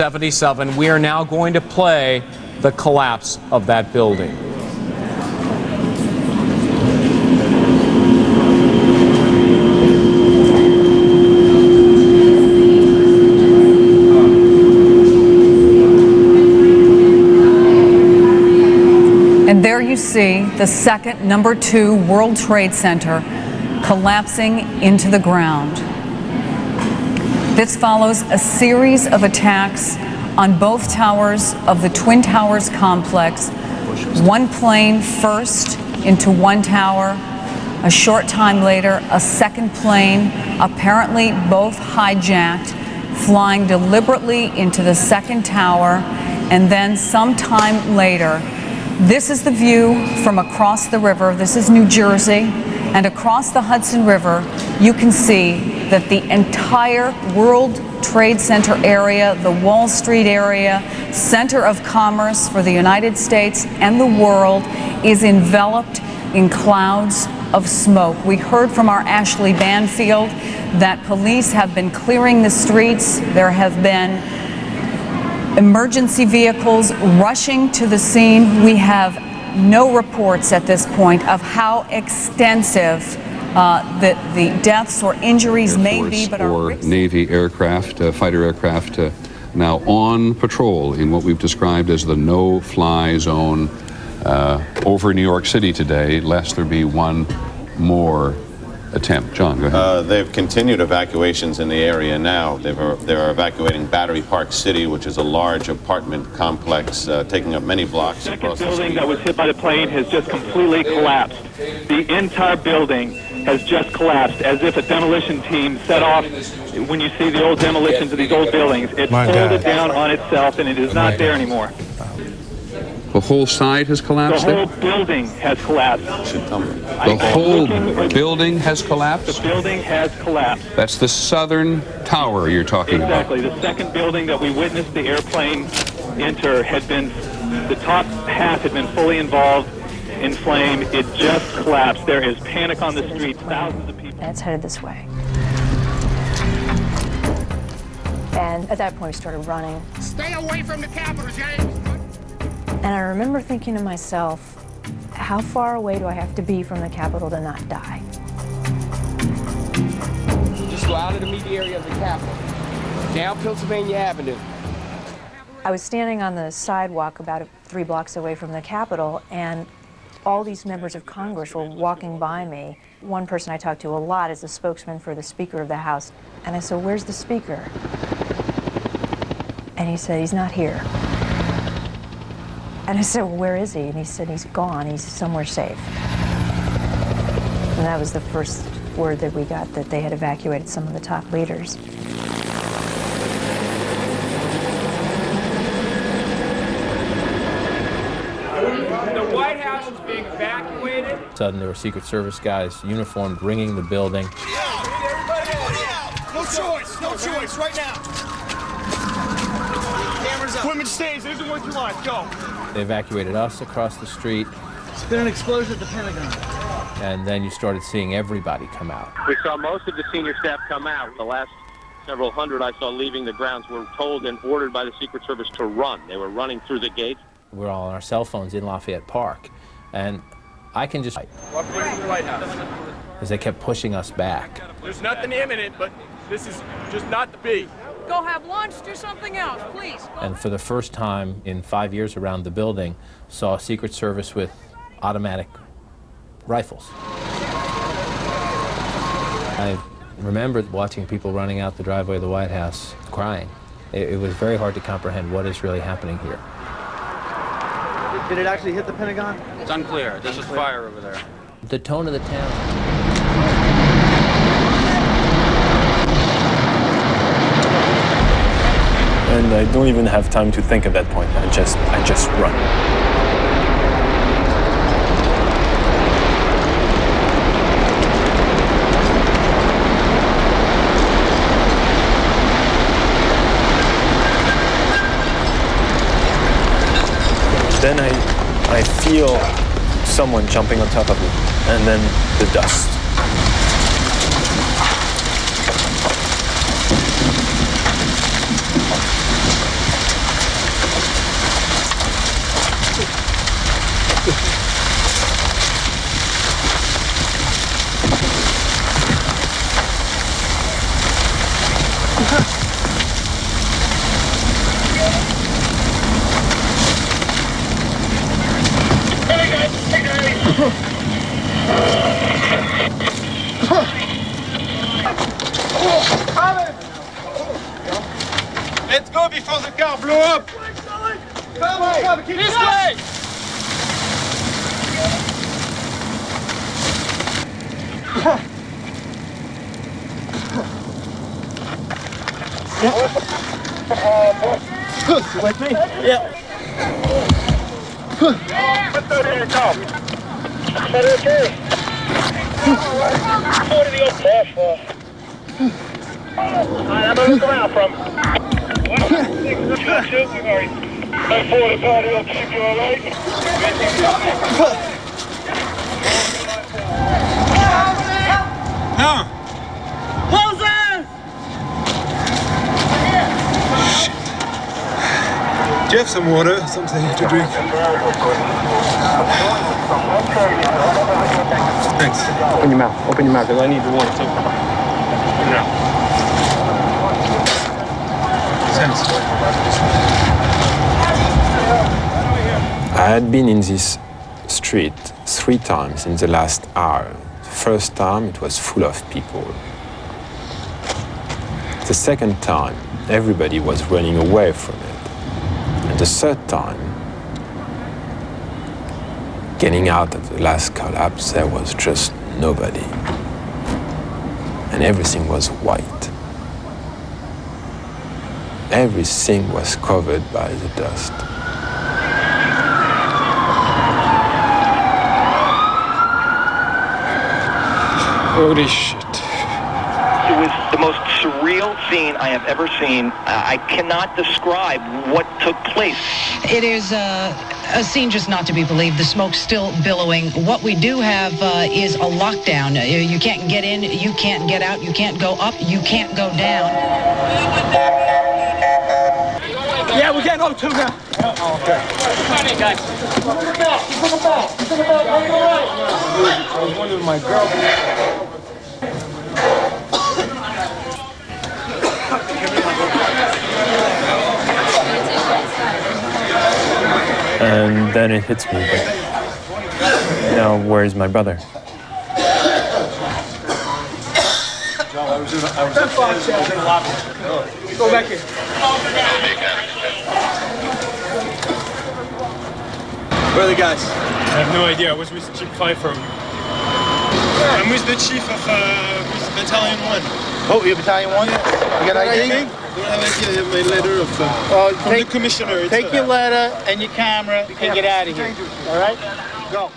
77. We are now going to play the collapse of that building. And there you see the second #2 World Trade Center collapsing into the ground. This follows a series of attacks on both towers of the Twin Towers complex. One plane first into one tower. A short time later, a second plane, apparently both hijacked, flying deliberately into the second tower. And then sometime later, this is the view from across the river. This is New Jersey. And across the Hudson River, you can see that the entire World Trade Center area, the Wall Street area, center of commerce for the United States and the world, is enveloped in clouds of smoke. We heard from our Ashley Banfield that police have been clearing the streets. There have been emergency vehicles rushing to the scene. We have no reports at this point of how extensive the deaths or injuries may be, but or Navy aircraft, fighter aircraft, now on patrol in what we've described as the no-fly zone over New York City today, lest there be one more attempt. John, go ahead. They've continued evacuations in the area now. They're evacuating Battery Park City, which is a large apartment complex taking up many blocks across the city. The building that was hit by the plane has just completely collapsed. The entire building has just collapsed, as if a demolition team set off. When you see the old demolitions of these old buildings, it folded down on itself, and it is not there anymore. The whole side has collapsed? The whole building has collapsed. The whole building has collapsed? The building has collapsed. That's the southern tower you're talking about. Exactly. The second building that we witnessed the airplane enter had been, the top half had been fully involved in flame. It just collapsed. There is panic on the streets. Thousands of people. And it's headed this way. And at that point, we started running. Stay away from the Capitol, James! And I remember thinking to myself, how far away do I have to be from the Capitol to not die? Just go out of the immediate area of the Capitol, down Pennsylvania Avenue. I was standing on the sidewalk about 3 blocks away from the Capitol, and all these members of Congress were walking by me. One person I talked to a lot is the spokesman for the Speaker of the House. And I said, "Where's the Speaker?" And he said, "He's not here." And I said, "Well, where is he?" And he said, "He's gone. He's somewhere safe." And that was the first word that we got, that they had evacuated some of the top leaders. The Whitehouse is being evacuated. Suddenly, there were Secret Service guys, uniformed, ringing the building. No choice, right now. Cameras up. Equipment stays, it isn't worth your life, go. They evacuated us across the street. There's been an explosion at the Pentagon. And then you started seeing everybody come out. We saw most of the senior staff come out. The last several hundred I saw leaving the grounds were told and ordered by the Secret Service to run. They were running through the gates. We're all on our cell phones in Lafayette Park. And I can just... Walk away from the White House. As they kept pushing us back. There's nothing imminent, but this is just not to be. Go have lunch, do something else, please. And for the first time in 5 years around the building, saw a Secret Service with automatic rifles. I remember watching people running out the driveway of the White House crying. It was very hard to comprehend what is really happening here. Did it actually hit the Pentagon? It's unclear. There's just fire over there. The tone of the town. And I don't even have time to think at that point. I just run. Then I feel someone jumping on top of me, and then the dust. before the car blew up! Come, keep this way! Good, you with me? Yeah. Good. What's that in your car? Is that okay? Go to the old dash for. Alright, I'm gonna look around from. 1-6, we've already. 9-4 to party, I'll keep you alright. No! Wilson! Do you have some water, something to drink? Thanks. Open your mouth, because I need the water too. Thanks. I had been in this street 3 times in the last hour. The first time it was full of people. The second time everybody was running away from it. And the third time, getting out of the last collapse, there was just nobody. And everything was white. Everything was covered by the dust. Holy shit. It was the most surreal scene I have ever seen. I cannot describe what took place. It is a scene just not to be believed. The smoke's still billowing. What we do have is a lockdown. You can't get in, you can't get out, you can't go up, you can't go down. Yeah, we're getting on too now. Oh, okay. Come on, guys. I was wondering my girl. And then it hits me, but now where's my brother? I was in the lobby. Go back here. Where are the guys? I have no idea. I was with Chief Pfeiffer. I'm with the chief of with Battalion 1. Oh, you're Battalion 1? You got ID? I don't have ID. I have my letter from the commissioner. Take your letter and your camera and get out of here. All right? Go.